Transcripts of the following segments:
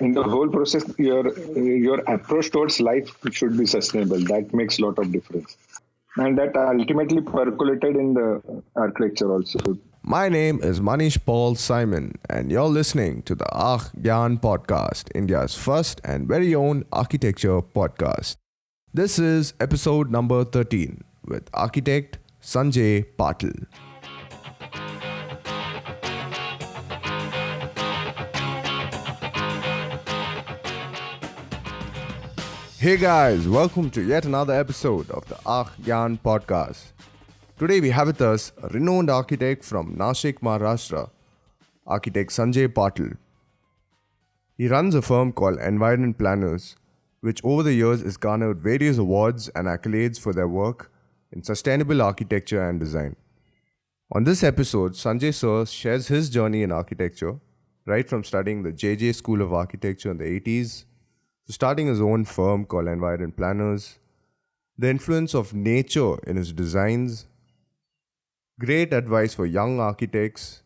in the whole process, your approach towards life should be sustainable. That makes a lot of difference. And that ultimately percolated in the architecture also. My name is Manish Paul Simon, and you're listening to the Archgyan podcast, India's first and very own architecture podcast. This is episode number 13 with architect Sanjay Patil. Hey guys, welcome to yet another episode of the Archgyan podcast. Today we have with us a renowned architect from Nashik, Maharashtra, architect Sanjay Patil. He runs a firm called Environ Planners, which over the years has garnered various awards and accolades for their work in sustainable architecture and design. On this episode, Sanjay Sir shares his journey in architecture, right from studying the JJ School of Architecture in the 80s to starting his own firm called Environ Planners, the influence of nature in his designs, great advice for young architects,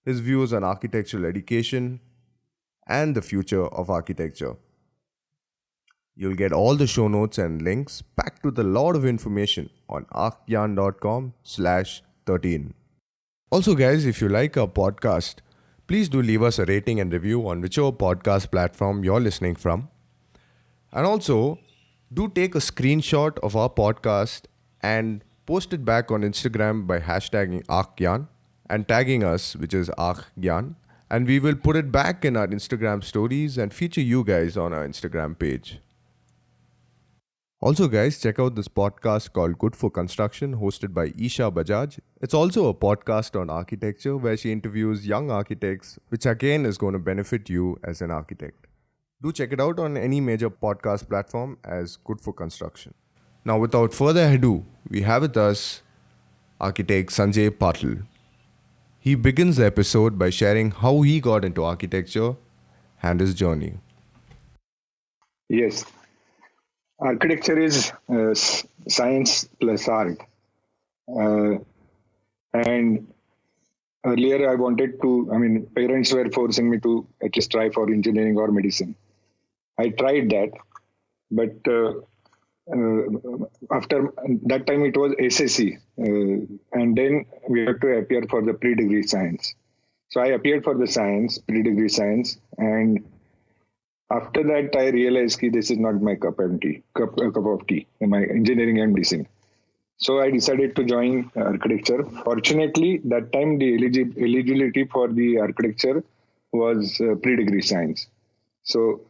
his views on architectural education, and the future of architecture. You'll get all the show notes and links packed with a lot of information on archgyan.com/13. Also guys, if you like our podcast, please do leave us a rating and review on whichever podcast platform you're listening from. And also, do take a screenshot of our podcast and post it back on Instagram by hashtagging Archgyan and tagging us, which is Archgyan. And we will put it back in our Instagram stories and feature you guys on our Instagram page. Also guys, check out this podcast called Good for Construction, hosted by Isha Bajaj. It's also a podcast on architecture where she interviews young architects, which again is going to benefit you as an architect. Do check it out on any major podcast platform as Good for Construction. Now without further ado, we have with us architect Sanjay Patil. He begins the episode by sharing how he got into architecture and his journey. Yes. Architecture is science plus art. And earlier I parents were forcing me to at least try for engineering or medicine. I tried that, but after that time it was SSC, and then we had to appear for the pre-degree science. So I appeared for the pre-degree science, and after that, I realized that this is not my cup of tea, my engineering and medicine. So I decided to join architecture. Fortunately, that time the eligibility for the architecture was pre-degree science. So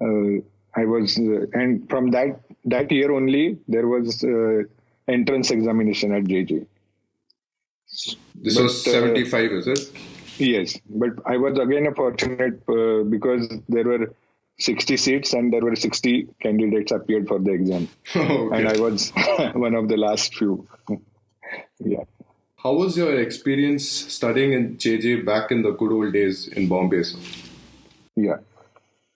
I was, and from that year only, there was entrance examination at JJ. This was 75, is it? Yes, but I was again fortunate because there were 60 seats and there were 60 candidates appeared for the exam. Okay. And I was one of the last few. Yeah. How was your experience studying in JJ back in the good old days in Bombay? Sir? Yeah.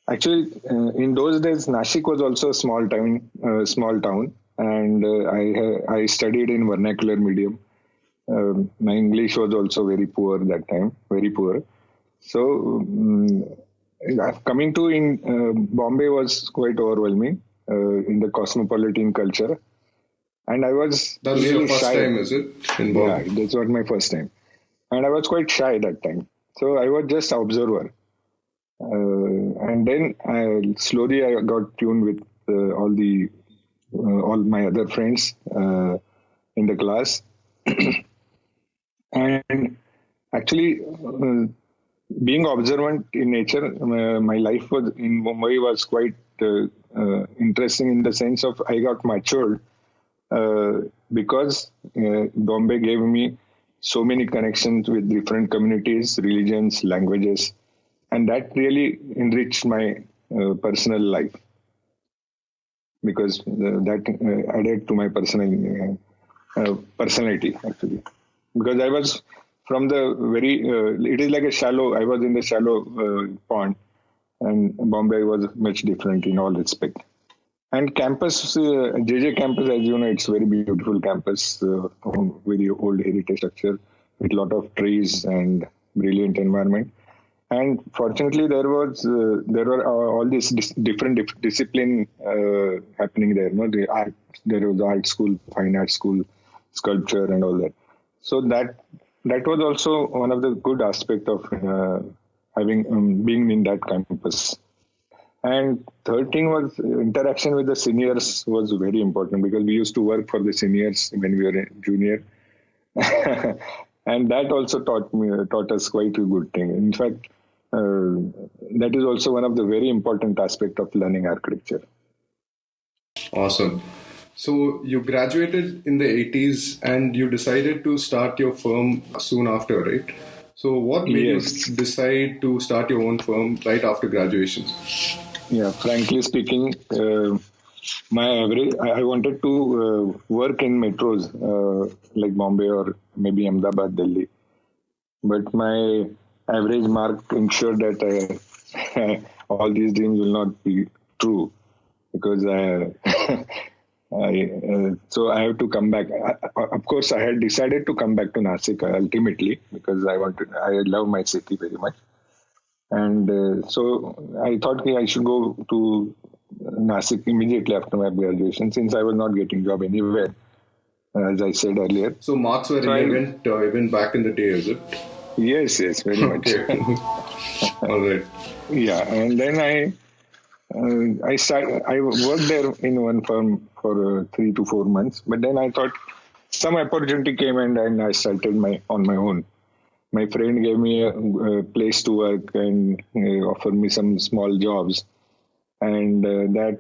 Actually, in those days, Nashik was also a small town, and I studied in vernacular medium. My English was also very poor that time, very poor. So coming to in Bombay was quite overwhelming in the cosmopolitan culture, and I was that was really your first shy. time, is it? In Bombay? Yeah, that's what my first time, and I was quite shy that time. So I was just observer, and then slowly I got tuned with all my other friends in the class. And actually, being observant in nature, my life was in Mumbai was quite interesting in the sense of I got matured because Bombay gave me so many connections with different communities, religions, languages, and that really enriched my personal life because that added to my personality actually. Because I was from the it is like I was in the shallow pond, and Bombay was much different in all respect. And campus, JJ campus, as you know, it's a very beautiful campus, very old heritage structure with a lot of trees and brilliant environment. And fortunately, there were all these different discipline happening there. There was art school, fine art school, sculpture, and all that. So that was also one of the good aspect of having being in that campus. And third thing was interaction with the seniors was very important, because we used to work for the seniors when we were a junior. And that also taught us quite a good thing. In fact, that is also one of the very important aspect of learning architecture. Awesome. So you graduated in the 80s and you decided to start your firm soon after, right? So what made you decide to start your own firm right after graduation? Yeah, frankly speaking, I wanted to work in metros like Bombay or maybe Ahmedabad, Delhi. But my average mark ensured that all these dreams will not be true, because so I have to come back. Of course, I had decided to come back to Nashik ultimately, because I love my city very much. And so I thought I should go to Nashik immediately after my graduation, since I was not getting job anywhere, as I said earlier. So marks were relevant even back in the day, is it? Yes, very much. All right. Yeah, and then I worked there in one firm for 3 to 4 months, but then I thought some opportunity came and I started on my own. My friend gave me a place to work and offered me some small jobs, and that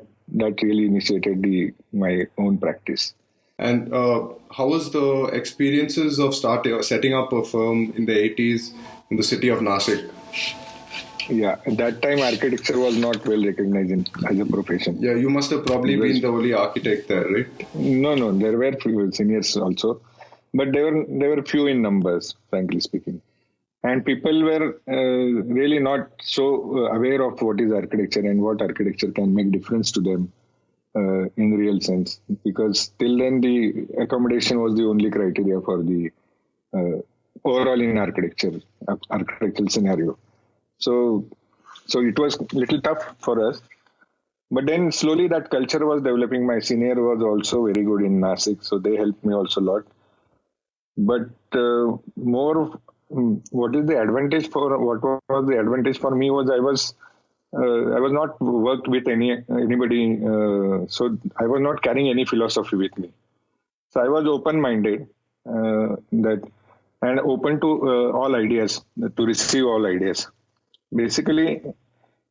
really initiated my own practice. And how was the experiences of setting up a firm in the 80s in the city of Nashik? Yeah, at that time architecture was not well recognized as a profession. Yeah, you must have probably been the only architect there, right? No, there were few seniors also, but they were few in numbers, frankly speaking. And people were really not so aware of what is architecture and what architecture can make difference to them in real sense. Because till then the accommodation was the only criteria for the overall in architectural scenario. So it was a little tough for us. But then slowly that culture was developing. My senior was also very good in Nashik, so they helped me also a lot. But what was the advantage for me was I was not worked with anybody, so I was not carrying any philosophy with me. So I was open-minded and open to all ideas, to receive all ideas. Basically,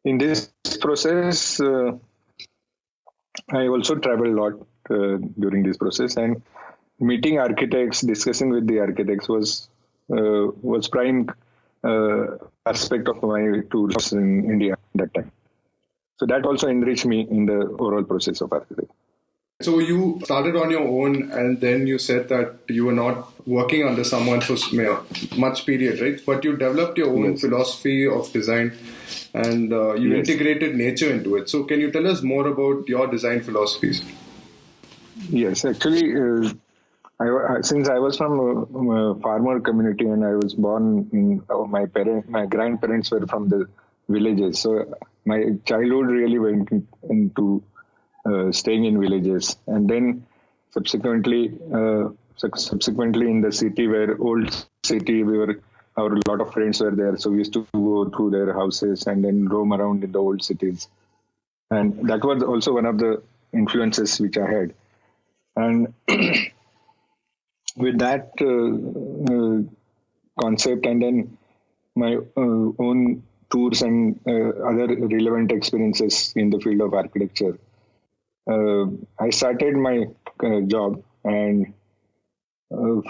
in this process, I also traveled a lot during this process, and meeting architects, discussing with the architects was prime aspect of my tours in India at that time. So that also enriched me in the overall process of architecture. So you started on your own, and then you said that you were not working under someone for much period, right? But you developed your own philosophy of design, and you integrated nature into it. So can you tell us more about your design philosophies? Yes, actually, since I was from a farmer community and I was born in my grandparents were from the villages, so my childhood really went into staying in villages, and then subsequently in the city, old city, our lot of friends were there, so we used to go through their houses and then roam around in the old cities, and that was also one of the influences which I had. And with that concept, and then my own tours and other relevant experiences in the field of architecture, I started my job, and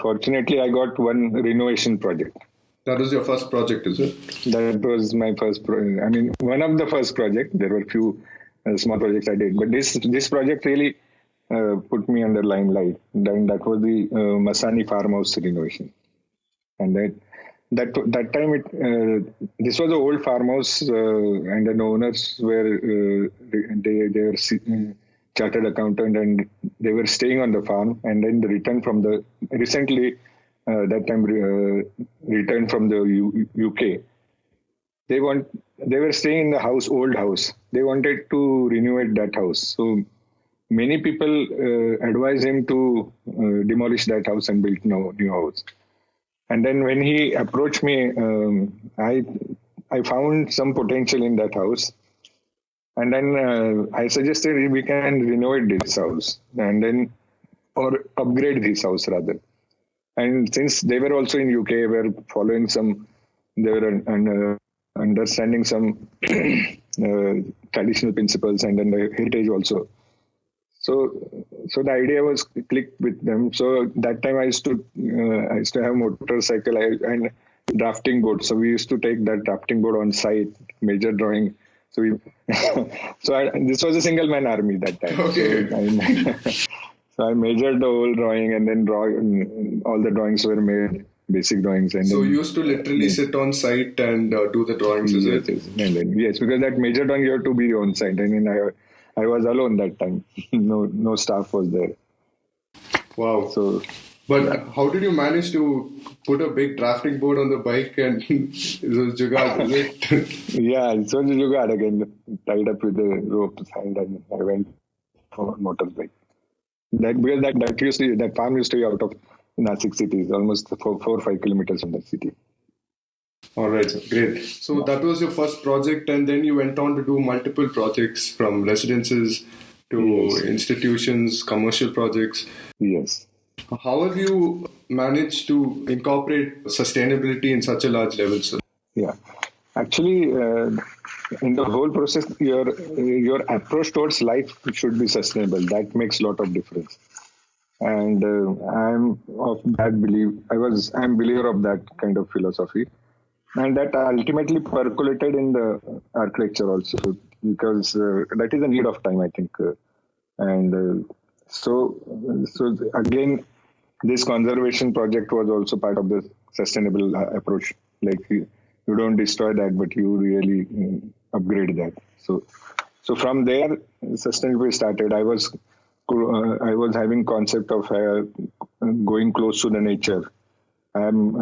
fortunately I got one renovation project. That was your first project, is it? That was my first one of the first projects. There were few small projects I did, but this project really put me under limelight. Then that was the Masani Farmhouse renovation, and that time this was an old farmhouse, and the owners were they were chartered accountant, and they were staying on the farm, and then returned from the returned from the UK, they were staying in the old house. They wanted to renovate that house. So many people advised him to demolish that house and build new house. And then when he approached me, I found some potential in that house. And then I suggested we can renovate this house or upgrade this house rather. And since they were also in UK, were following they were understanding some traditional principles and then the heritage also. So the idea was clicked with them. So that time I used to have motorcycle and drafting board. So we used to take that drafting board on site, major drawing. So this was a single man army that time. Okay. So I measured the whole drawing and then all the drawings were made, basic drawings. And so then, you used to literally sit on site and do the drawings, is it? Yes, because that major drawing you have to be on site. I mean, I was alone that time. No staff was there. Wow. But how did you manage to put a big drafting board on the bike and it was jugaad, is it? Yeah, it was a jugaad again, tied up with the ropes and then I went for motorbike. That farm used to be out of Nashik city, almost 4 or 5 kilometers from the city. All right, great. So that was your first project, and then you went on to do multiple projects from residences to institutions, commercial projects. Yes. How have you managed to incorporate sustainability in such a large level, sir? Yeah, actually, in the whole process, your approach towards life should be sustainable. That makes a lot of difference. And I'm of that belief. I'm believer of that kind of philosophy, and that ultimately percolated in the architecture also, because that is a need of time, I think. So again, this conservation project was also part of the sustainable approach. Like you don't destroy that, but you really upgrade that. So from there, sustainability started. I was having concept of going close to the nature. I am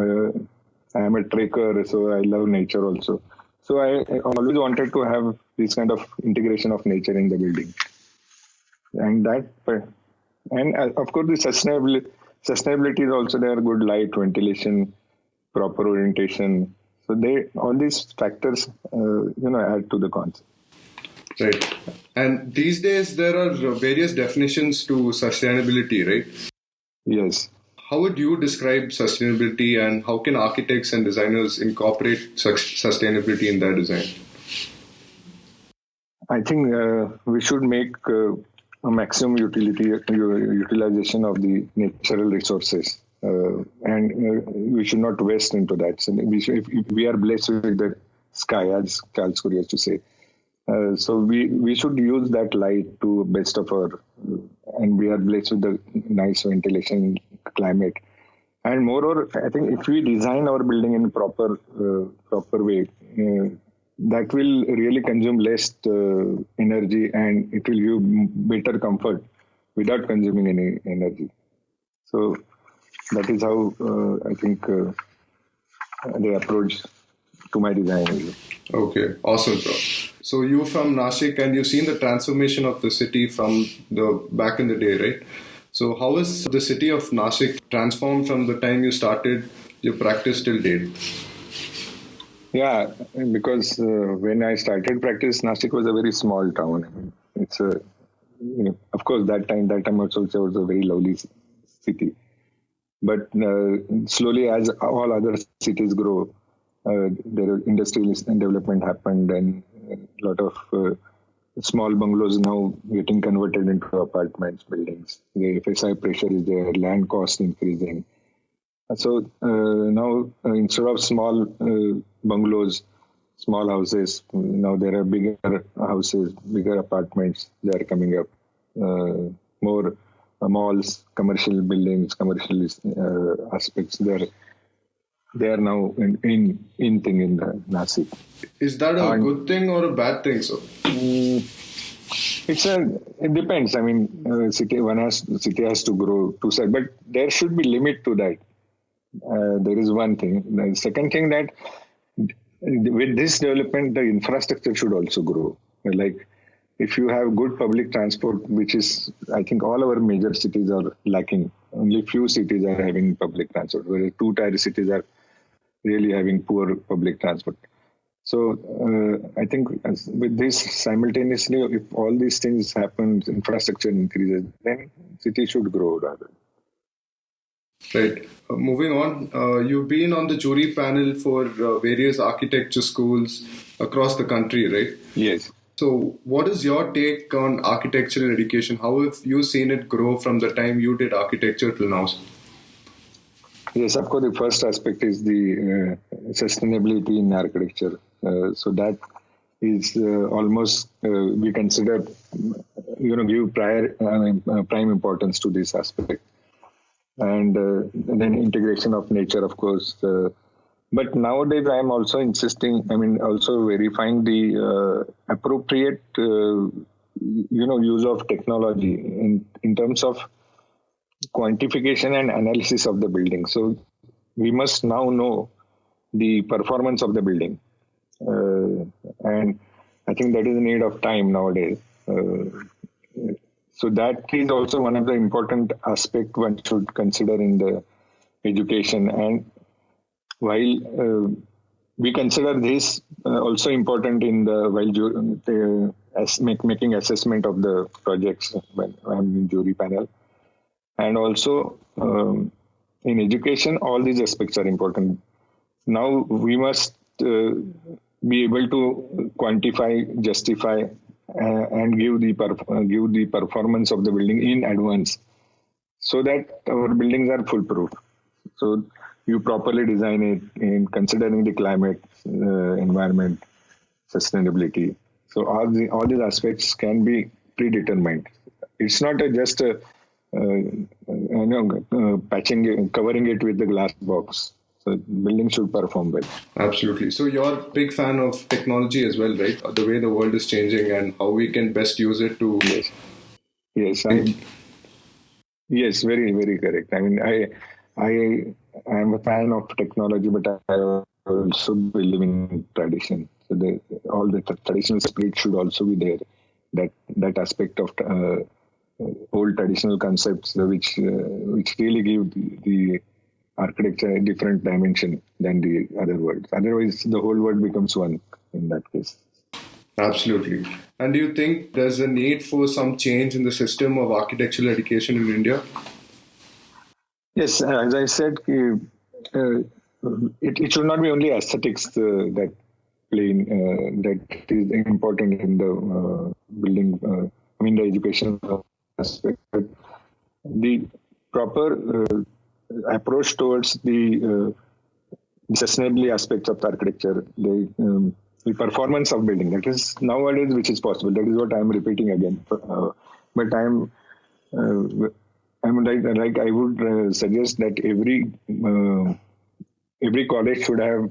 a trekker, so I love nature also. So I always wanted to have this kind of integration of nature in the building, and of course the sustainability is also there. Good light, ventilation, proper orientation. So all these factors, add to the concept. Right. And these days there are various definitions to sustainability, right? Yes. How would you describe sustainability, and how can architects and designers incorporate sustainability in their design? I think we should make a maximum utilization of the natural resources, and we should not waste into that. So if we are blessed with the sky, as Charles Courier used to say. So we should use that light to best of our, and we are blessed with the nice ventilation, climate, and moreover, I think if we design our building in a proper way, that will really consume less energy, and it will give better comfort without consuming any energy. So that is how I think they approach to my design. Okay, awesome, bro. So you're from Nashik and you've seen the transformation of the city from the back in the day, right? So how has the city of Nashik transformed from the time you started your practice till date? Yeah, because when I started practice, Nashik was a very small town. I mean, it's of course that time also it was a very lovely city. But slowly, as all other cities grow, there industrial development happened, and a lot of small bungalows now getting converted into apartments, buildings. The FSI pressure is there, land cost increasing. So now instead of small bungalows, small houses, now there are bigger houses, bigger apartments. They are coming up. More malls, commercial buildings, commercial aspects. They are now in thing in the Nashik. Is that a good thing or a bad thing, sir? It depends. I mean, city has to grow to say, but there should be limit to that. There is one thing. The second thing that with this development, the infrastructure should also grow. Like, if you have good public transport, which is, I think all our major cities are lacking. Only few cities are having public transport, whereas two-tier cities are really having poor public transport. So I think with this simultaneously, if all these things happen, infrastructure increases, then city should grow rather. Right. Moving on, you've been on the jury panel for various architecture schools across the country, right? Yes. So, what is your take on architectural education? How have you seen it grow from the time you did architecture till now? Yes, of course, the first aspect is the sustainability in architecture. So that is almost, we consider, give prime importance to this aspect. And then integration of nature, of course. But nowadays, I am also also verifying the appropriate, use of technology in terms of quantification and analysis of the building. So we must now know the performance of the building. And I think that is the need of time nowadays. So that is also one of the important aspects one should consider in the education. And while we consider this also important in the making assessment of the projects when I'm in jury panel, and also in education, all these aspects are important. Now we must be able to quantify, justify, and give the performance of the building in advance, so that our buildings are foolproof. So you properly design it in considering the climate, environment, sustainability. So all these aspects can be predetermined. It's not just covering it with the glass box. So building should perform well. Absolutely. So you're a big fan of technology as well, right? The way the world is changing and how we can best use it to. Yes. Yes, very, very correct. I mean, I am a fan of technology, but I also believe in tradition. So all the traditional spirit should also be there. That aspect of old traditional concepts, which really give the architecture a different dimension than the other worlds. Otherwise, the whole world becomes one in that case. Absolutely. And do you think there's a need for some change in the system of architectural education in India? Yes, as I said, it should not be only aesthetics that is important in the building, the education aspect. But the proper approach towards the sustainability aspects of the architecture, the performance of building, that is nowadays which is possible. That is what I am repeating again. But I'm like I would suggest that every college should have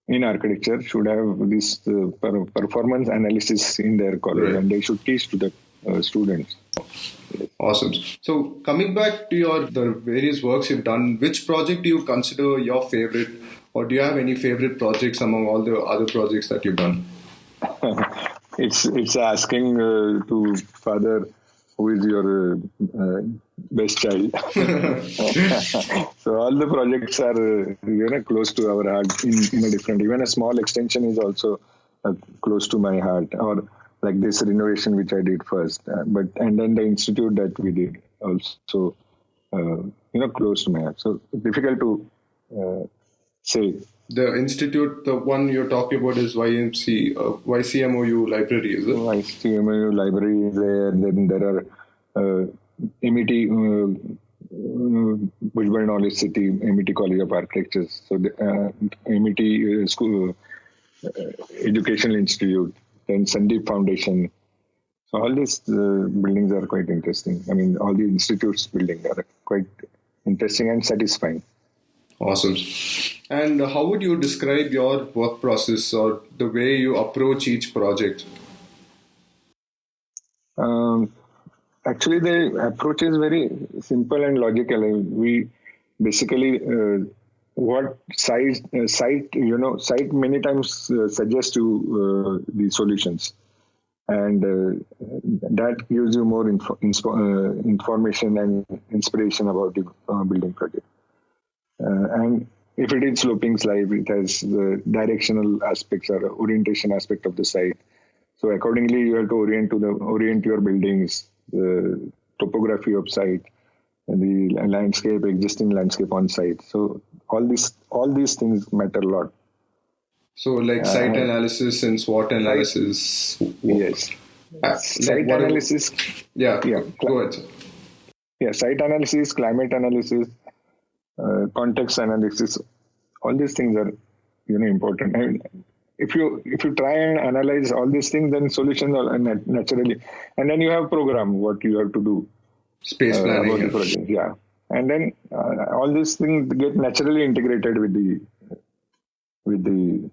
in architecture should have this performance analysis in their college, right. And they should teach to the students. Awesome. So coming back to the various works you've done, which project do you consider your favorite, or do you have any favorite projects among all the other projects that you've done? It's asking to father who is your best child. So all the projects are close to our heart in a different. Even a small extension is also close to my heart, or like this renovation which I did first, and then the institute that we did also, close to my heart. So difficult to say. The institute, the one you're talking about is YCMOU Library, is it? YCMOU Library is there. Then there are Amity, Bhujbal Knowledge City, Amity College of Architecture. So the Amity School, Educational Institute, then Sandeep Foundation. So all these buildings are quite interesting. I mean, all the institutes building are quite interesting and satisfying. Awesome. And how would you describe your work process or the way you approach each project? Actually, the approach is very simple and logical. We basically what site many times suggests you the solutions, and that gives you more information and inspiration about the building project. And if it is sloping slab, it has the directional aspects or orientation aspect of the site. So accordingly, you have to orient your buildings, the topography of site, the landscape, existing landscape on site. So all these things matter a lot. So like site analysis and SWOT analysis. Yes. Site analysis. Yeah. Go ahead. Yeah, site analysis, climate analysis, context analysis. All these things are important. I mean, if you try and analyze all these things, then solutions are naturally, and then you have program what you have to do. Space planning. About the project, yeah. And then all these things get naturally integrated with the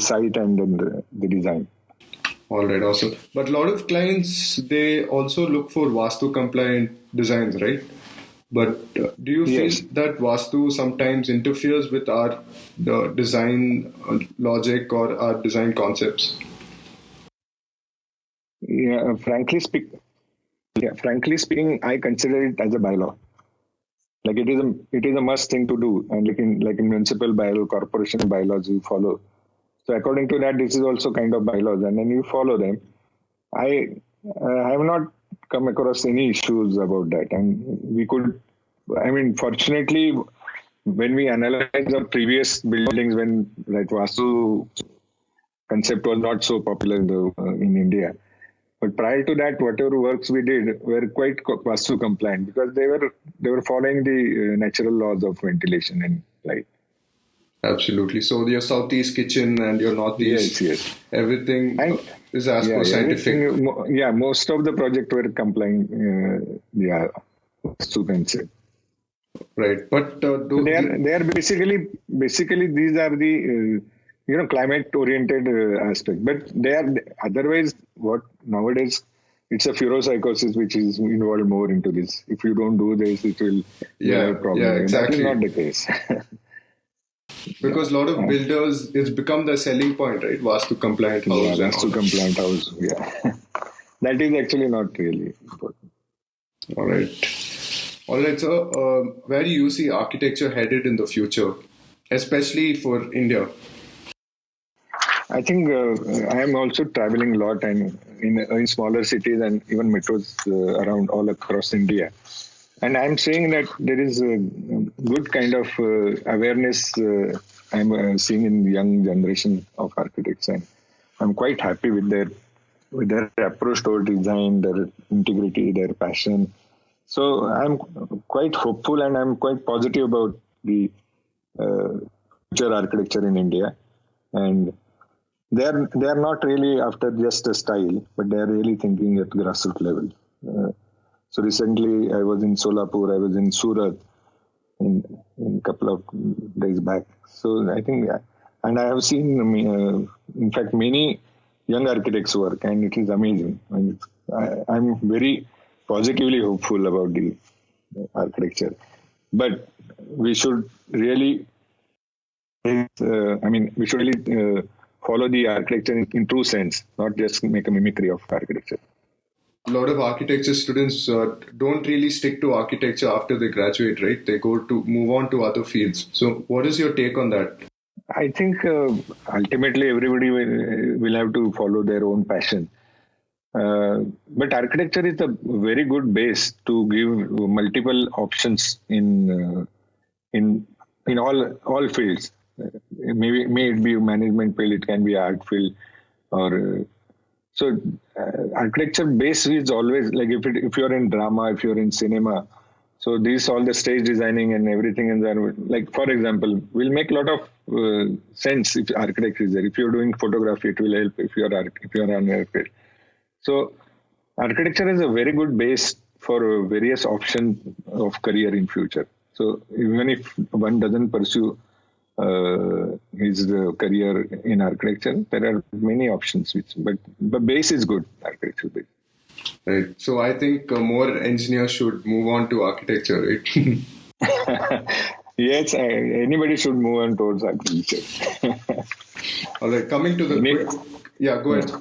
site and then the design. All right, awesome. But a lot of clients, they also look for Vastu compliant designs, right? But do you feel that Vastu sometimes interferes with our design logic or our design concepts? Yeah, frankly speaking, I consider it as a bylaw. Like it is a must thing to do, and like in municipal bylaw, corporation bylaws you follow. So according to that, this is also kind of bylaws, and then you follow them. I have not come across any issues about that, and fortunately, when we analyze our previous buildings, when like Vastu concept was not so popular in India. But prior to that, whatever works we did were quite Vastu compliant because they were following the natural laws of ventilation and light. Absolutely. So your southeast kitchen and your northeast, everything is as per scientific. Most of the project were complying. Vastu concept. Right, but they are basically these are the climate oriented aspect, but they are otherwise what nowadays it's a furopsychosis which is involved more into this. If you don't do this, it will have problem. Yeah, exactly. That is not the case. Because a lot of builders, it's become the selling point, right? Vastu compliant house. Yeah, Vastu compliant house. Yeah, that is actually not really important. All right. So, where do you see architecture headed in the future, especially for India? I think I am also traveling a lot and in smaller cities and even metros around all across India. And I'm saying that there is a good kind of awareness I'm seeing in the young generation of architects, and I'm quite happy with their approach toward design, their integrity, their passion. So I'm quite hopeful and I'm quite positive about the future architecture in India. And they are not really after just a style, but they are really thinking at grassroots level. So recently I was in Solapur, I was in Surat in a couple of days back. So I think, and I have seen, in fact, many young architects work, and it is amazing. And I'm very positively hopeful about the architecture, but we should really, follow the architecture in true sense, not just make a mimicry of architecture. A lot of architecture students don't really stick to architecture after they graduate, right? They move on to other fields. So what is your take on that? I think ultimately everybody will have to follow their own passion. But architecture is a very good base to give multiple options in all fields. May it be management field, it can be art field, or so. Architecture base is always like if you're in drama, if you're in cinema. So these all the stage designing and everything in there. Like for example, will make a lot of sense if architecture is there. If you're doing photography, it will help. If you're on airfield. So architecture is a very good base for various options of career in future. So even if one doesn't pursue his career in architecture, there are many options. But the base is good, architecture base. Right. So I think more engineers should move on to architecture, right? Yes, anybody should move on towards architecture. All right, coming to the go ahead.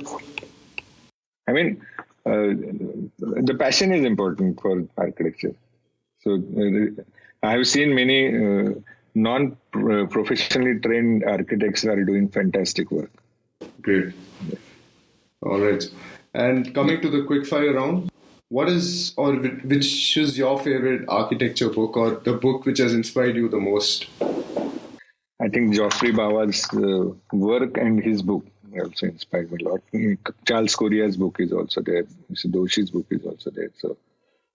I mean, the passion is important for architecture. So I have seen many non-professionally trained architects are doing fantastic work. Great. All right. And coming to the quickfire round, what is or which is your favorite architecture book or the book which has inspired you the most? I think Geoffrey Bawa's work and his book also inspired me a lot. Charles Correa's book is also there. Mr. Doshi's book is also there. So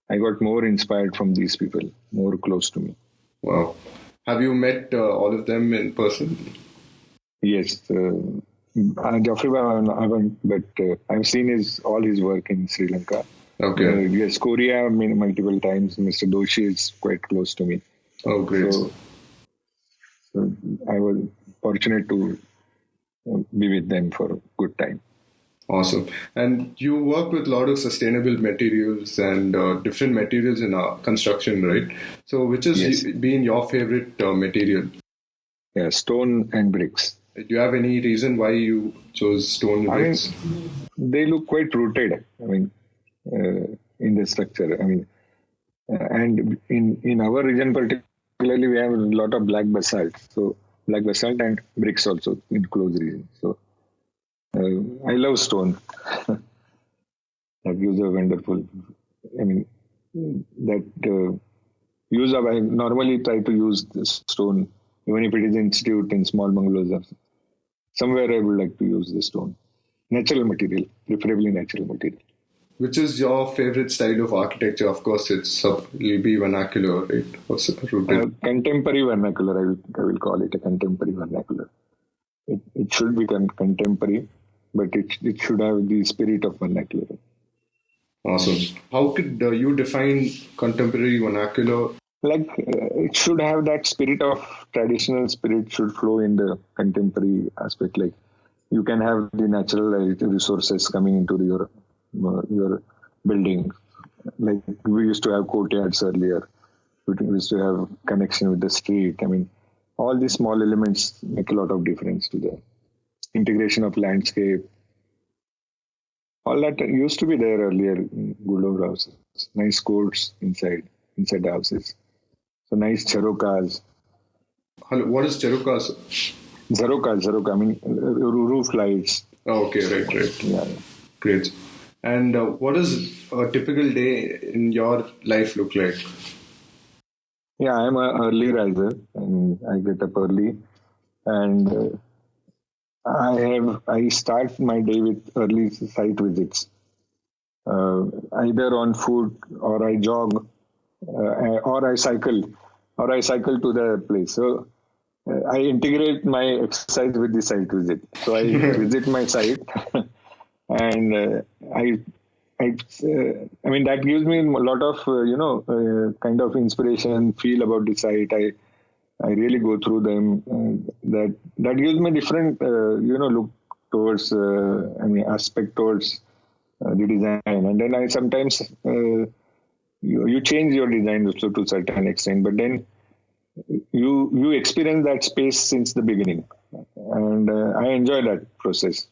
I got more inspired from these people, more close to me. Wow. Have you met all of them in person? Yes. Geoffrey Bawa, I haven't, but I've seen all his work in Sri Lanka. Okay. Yes, Korea multiple times. Mr. Doshi is quite close to me. Oh, great. So I was fortunate to be with them for a good time. Awesome. And you work with a lot of sustainable materials and different materials in construction, right? So which has been your favorite material? Yeah, stone and bricks. Do you have any reason why you chose stone and bricks? They look quite rooted. In the structure. And in our region particularly, we have a lot of black basalt. So black basalt and bricks also in close region. So I love stone. That gives a wonderful. I normally try to use this stone, even if it is institute in small bungalows or somewhere. I would like to use the stone, natural material, preferably natural material. Which is your favorite style of architecture? Of course, it'll be vernacular, right? Contemporary vernacular, I will call it a contemporary vernacular. It should be contemporary, but it should have the spirit of vernacular. Awesome. How could you define contemporary vernacular? It should have that spirit of traditional spirit should flow in the contemporary aspect. Like you can have the natural resources coming into your building. Like we used to have courtyards earlier. We used to have connection with the street. All these small elements make a lot of difference to the integration of landscape. All that used to be there earlier in good old houses. Nice courts inside the houses. So nice charokas. What is charokas? Charoka. Roof lights. Oh, okay, right. Yeah. Great. And what does a typical day in your life look like? Yeah, I'm an early riser and I get up early, and I start my day with early site visits, either on foot or I jog, or I cycle to the place. So I integrate my exercise with the site visit. So I visit my site. And that gives me a lot of, kind of inspiration, feel about the site. I really go through them. That gives me different, look towards, aspect towards the design. And then I sometimes, you change your design also to a certain extent, but then you experience that space since the beginning. And I enjoy that process.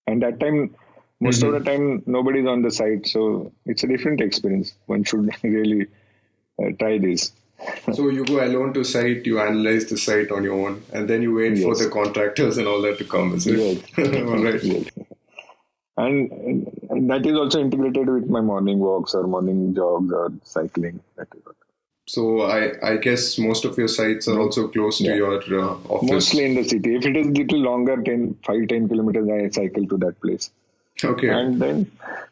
And that time, most of the time, nobody's on the site. So it's a different experience. One should really try this. So you go alone to site, you analyze the site on your own, and then you wait for the contractors and all that to come, is it? Yes. All right. Yes. And that is also integrated with my morning walks or morning jogs or cycling. So I guess most of your sites are also close to your office. Mostly in the city. If it is a little longer, 5-10 kilometers, I cycle to that place. Okay. And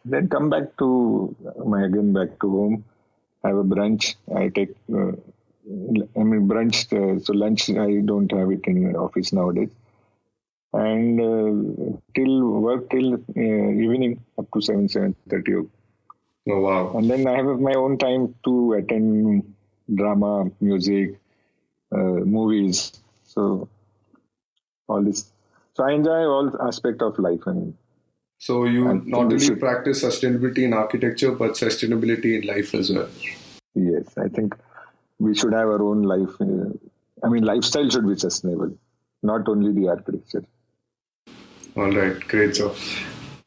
then come back to home. Have a brunch. I take brunch. So lunch I don't have it in office nowadays. And till evening up to 7:30. Oh wow! And then I have my own time to attend drama, music, movies. So all this. So I enjoy all aspect of life. So you not only practice sustainability in architecture, but sustainability in life as well. Yes, I think we should have our own life. Lifestyle should be sustainable, not only the architecture. All right, great. So,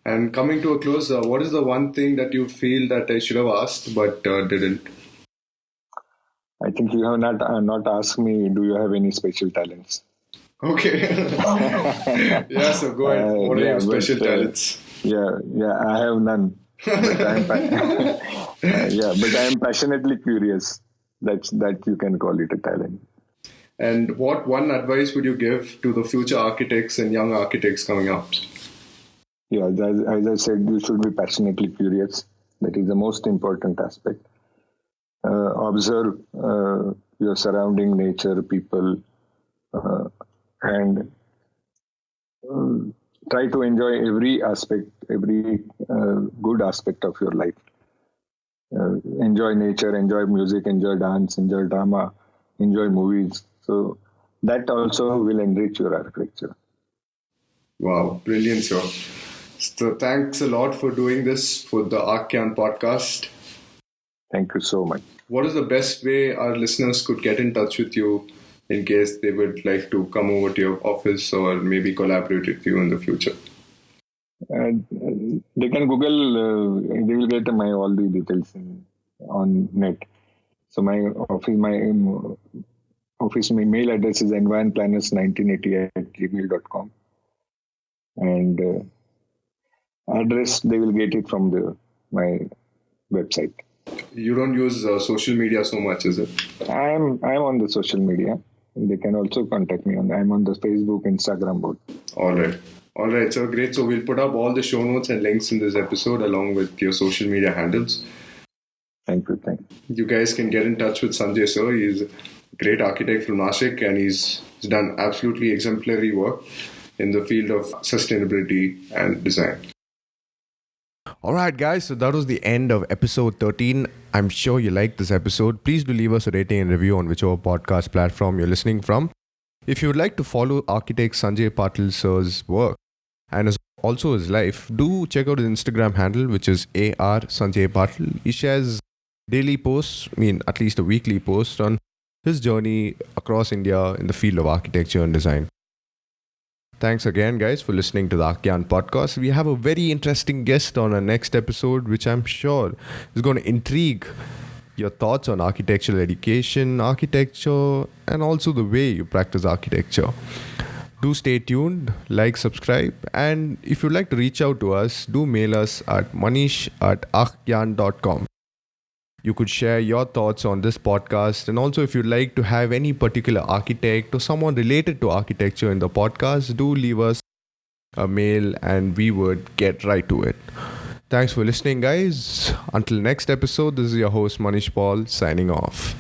and coming to a close, what is the one thing that you feel that I should have asked but didn't? I think you have not asked me, do you have any special talents? Okay. Yeah, so go ahead. What are your special talents? I have none. But I am passionately curious. That you can call it a talent. And what one advice would you give to the future architects and young architects coming up? Yeah, as I said, you should be passionately curious. That is the most important aspect. Observe your surrounding nature, people, and try to enjoy every aspect, every good aspect of your life. Enjoy nature, enjoy music, enjoy dance, enjoy drama, enjoy movies. So that also will enrich your architecture. Wow, brilliant, sir. So thanks a lot for doing this for the Archgyan podcast. Thank you so much. What is the best way our listeners could get in touch with you in case they would like to come over to your office or maybe collaborate with you in the future? They can Google, they will get all the details on net. So my office mail address is environplanners1980@gmail.com. And address, they will get it from my website. You don't use social media so much, is it? I'm on the social media. They can also contact me I'm on the Facebook, Instagram both. All right, so great. So we'll put up all the show notes and links in this episode along with your social media handles. Thank you. You guys can get in touch with Sanjay sir. He's a great architect from Nashik and he's done absolutely exemplary work in the field of sustainability and design. Alright guys, so that was the end of episode 13. I'm sure you liked this episode. Please do leave us a rating and review on whichever podcast platform you're listening from. If you would like to follow architect Sanjay Patil sir's work and also his life, do check out his Instagram handle, which is AR Sanjay Patil. He shares daily posts, at least a weekly post on his journey across India in the field of architecture and design. Thanks again, guys, for listening to the Archgyan podcast. We have a very interesting guest on our next episode, which I'm sure is going to intrigue your thoughts on architectural education, architecture, and also the way you practice architecture. Do stay tuned, like, subscribe, and if you'd like to reach out to us, do mail us at manish@archgyan.com. You could share your thoughts on this podcast, and also if you'd like to have any particular architect or someone related to architecture in the podcast, do leave us a mail and we would get right to it. Thanks for listening, guys. Until next episode, this is your host Manish Paul signing off.